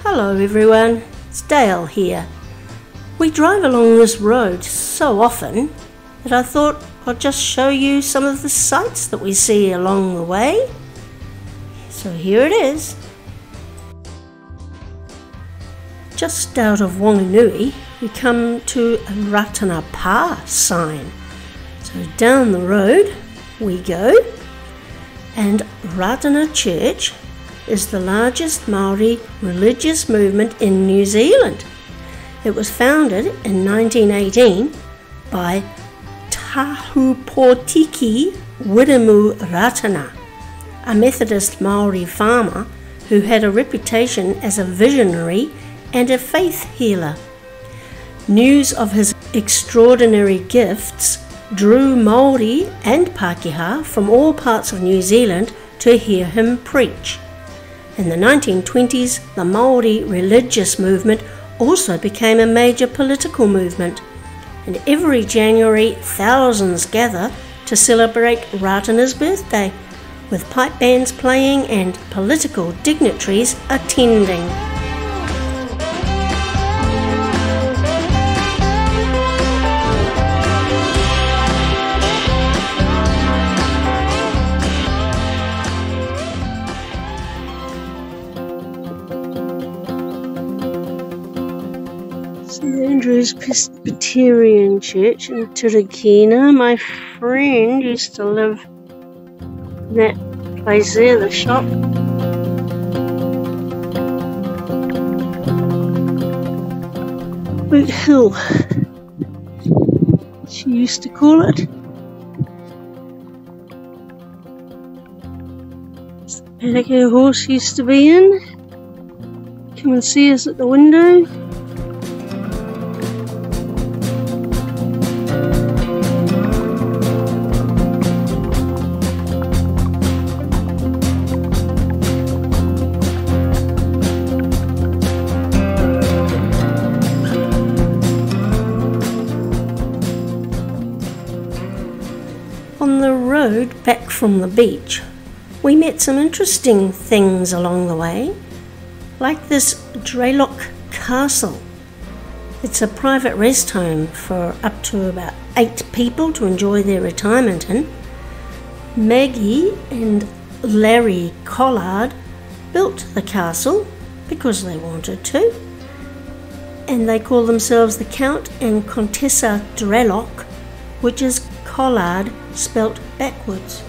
Hello everyone, it's Dale here. We drive along this road so often that I thought I'd just show you some of the sights that we see along the way. So here it is. Just out of Whanganui, we come to a Ratana Pa sign. So down the road we go, and Ratana Church is the largest Māori religious movement in New Zealand. It was founded in 1918 by Tahupōtiki Wiremu Ratana, a Methodist Māori farmer who had a reputation as a visionary and a faith healer. News of his extraordinary gifts drew Māori and Pākehā from all parts of New Zealand to hear him preach. In the 1920s, the Māori religious movement also became a major political movement, and every January thousands gather to celebrate Ratana's birthday, with pipe bands playing and political dignitaries attending. St Andrew's Presbyterian Church in Turakina. My friend used to live in that place there, the shop. Boot Hill, she used to call it. It's the paddock her horse used to be in. Come and see us at the window. On the road back from the beach, we met some interesting things along the way, like this Draylock Castle. It's a private rest home for up to about 8 people to enjoy their retirement in. Maggie and Larry Collard built the castle because they wanted to, and they call themselves the Count and Contessa Draylock, which is Collard spelt backwards.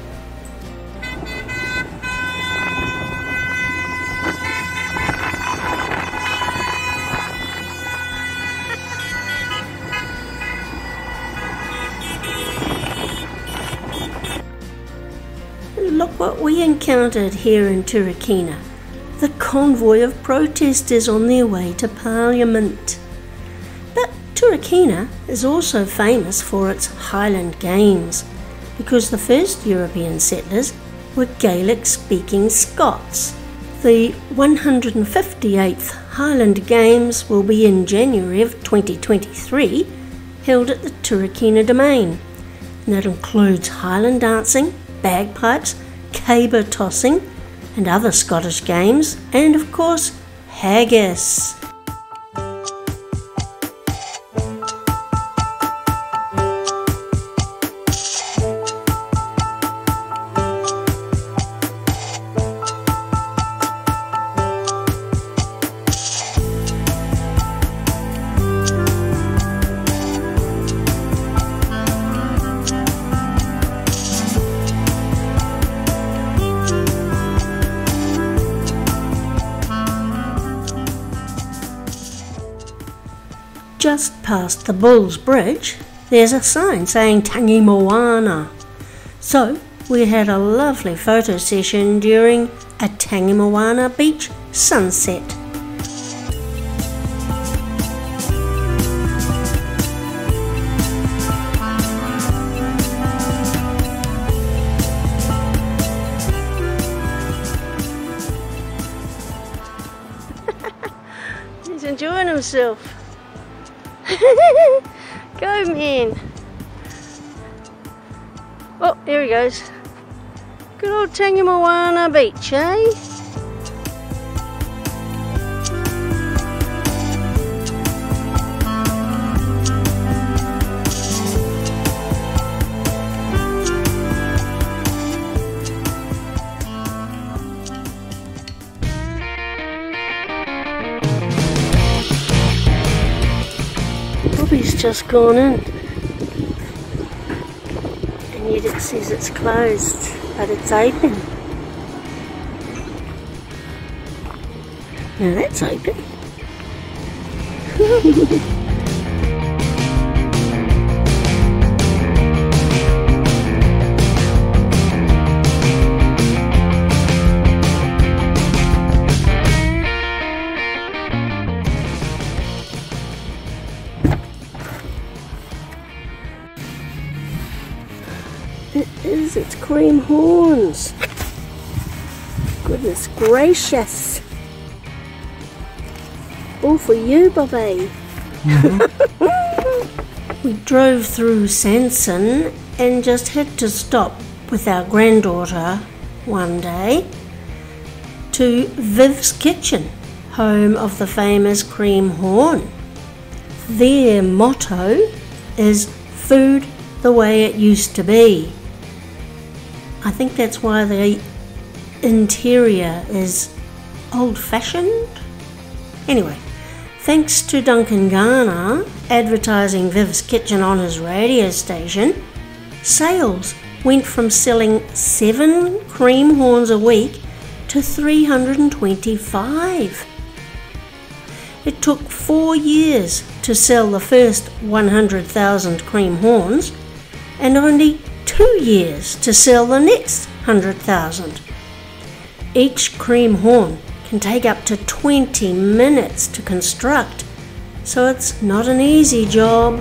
Look what we encountered here in Turakina, the convoy of protesters on their way to Parliament. But Turakina is also famous for its Highland Games, because the first European settlers were Gaelic-speaking Scots. The 158th Highland Games will be in January of 2023, held at the Turakina Domain, and that includes Highland dancing, bagpipes, caber tossing, and other Scottish games, and of course, haggis. Just past the Bulls Bridge, there's a sign saying Tangi Moana. So we had a lovely photo session during a Tangi Moana beach sunset. He's enjoying himself. Go, man. Oh, there he goes. Good old Tangi Moana beach, eh? just gone in, and yet it says it's closed, but it's open. Now that's open. It's cream horns. Goodness gracious. All for you, Bobby. We drove through Sanson and just had to stop with our granddaughter one day to Viv's Kitchen, home of the famous cream horn. Their motto is food the way it used to be. I think that's why the interior is old-fashioned. Anyway, thanks to Duncan Garner advertising Viv's Kitchen on his radio station, sales went from selling 7 cream horns a week to 325. It took 4 years to sell the first 100,000 cream horns and only 2 years to sell the next 100,000. Each cream horn can take up to 20 minutes to construct, so it's not an easy job.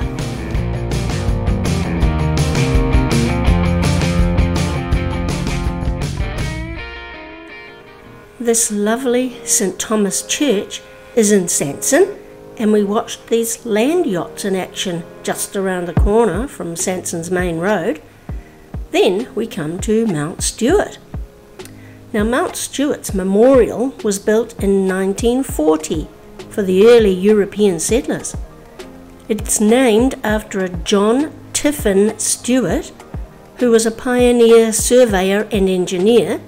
This lovely St. Thomas Church is in Sanson, and we watched these land yachts in action just around the corner from Sanson's main road. Then we come to Mount Stewart. Now, Mount Stewart's memorial was built in 1940 for the early European settlers. It's named after a John Tiffin Stewart, who was a pioneer surveyor and engineer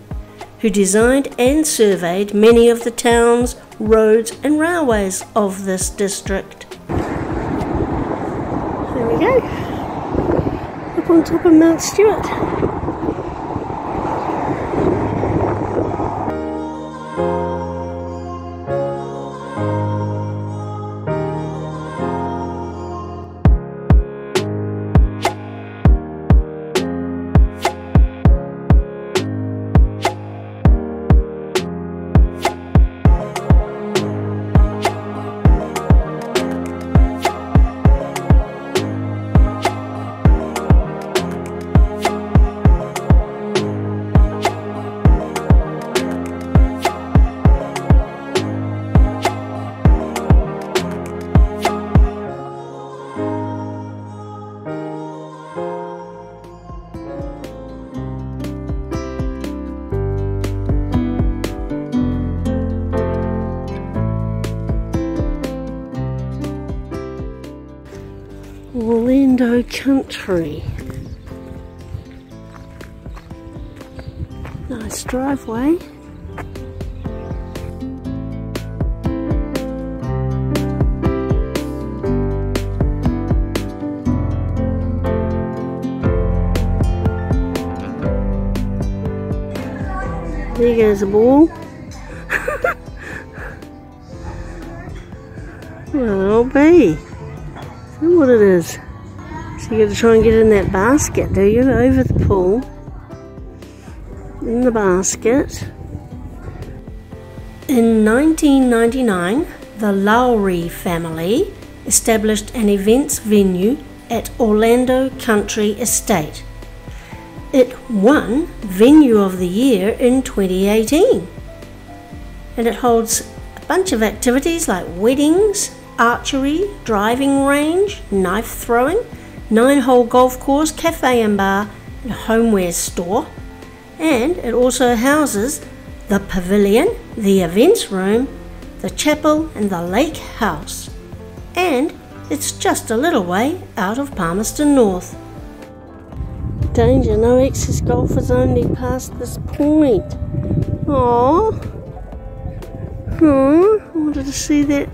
who designed and surveyed many of the towns, roads and railways of this district. There we go, up on top of Mount Stewart. Orlando Country. Nice driveway. There goes a ball. Well, it'll be. See what it is. So you got to try and get in that basket, do you? Over the pool. In the basket. In 1999, the Lowry family established an events venue at Orlando Country Estate. It won Venue of the Year in 2018. And it holds a bunch of activities like weddings, archery, driving range, knife throwing, 9-hole golf course, cafe and bar, and homeware store. And it also houses the pavilion, the events room, the chapel and the lake house. And it's just a little way out of Palmerston North. Danger, no excess golfers only past this point. Aww. I wanted to see that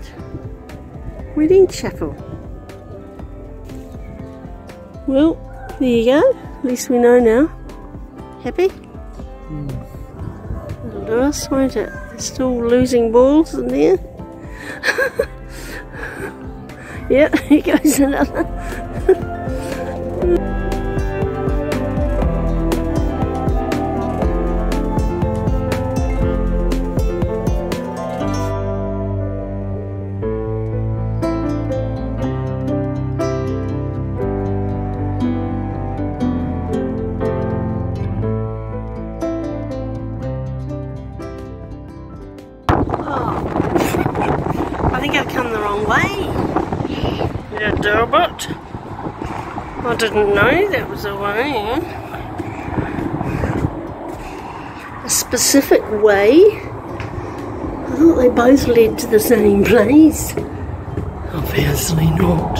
wedding chapel. Well, there you go. At least we know now. Happy? It'll do us, won't it? They're still losing balls in there. Yeah, here goes another. I think I've come the wrong way. Yeah, Delbert. I didn't know that was a way. A specific way. I thought they both led to the same place. Obviously not.